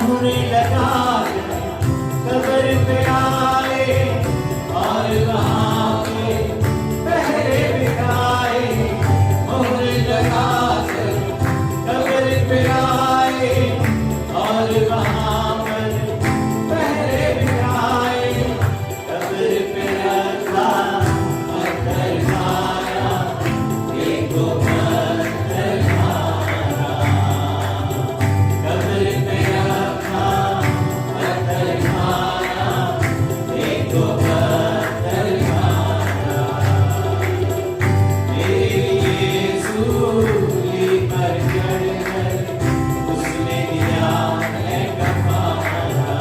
मोहर लगा कब्र पे आए और वहाँ पे पहरे बिठाए। मोहर लगा कब्र पे आए और वहाँ पर पहरे बिठाए। कब्र पे रखा पत्थर मारा, देखो पत्थर मारा। कब्र पे रखा पत्थर मारा, देखो पत्थर मारा। मेरे यीशु सूली पर चढ़कर उसने दिया है कफारा।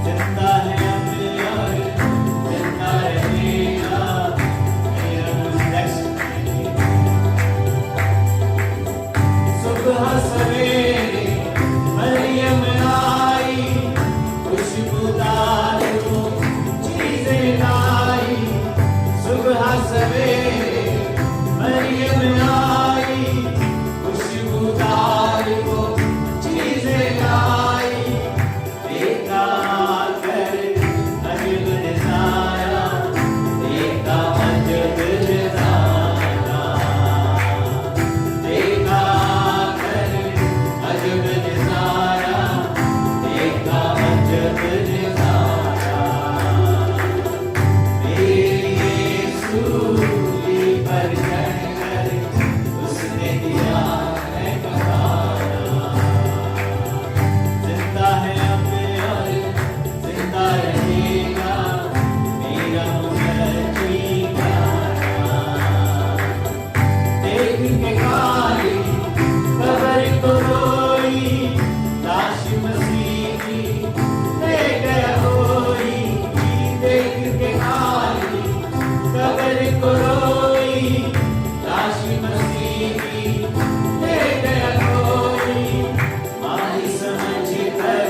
जिंदा है अब और जिंदा रहेगा मेरा सुबह सवेरे मरियम आई, खुशबूदार वो चीजें लाई। सुबह सवेरे मरियम आई, खुशबूदार वो चीजें लाई। देखा कर अजब नजारा, देखा अजब नजारा। देखा कर अजब नजारा, देखा अजब नजारा। मेरे यीशु सूली पर चढ़कर उसने दिया है कफारा। जिंदा है अब और जिंदा रहेगा मेरा मुनज्जी प्यारा। देख के काली कब्र को रोई, लाश मसीह की ले गया कोई। देख के काली कब्र को रोई, लाश मसीह की ले गया कोई। मारी समझ कर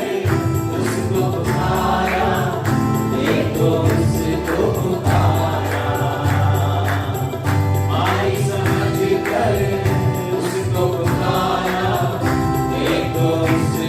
उसको पुकारा, देखो उसको पुकारा। मारी समझ कर उसको पुकारा, देखो उसको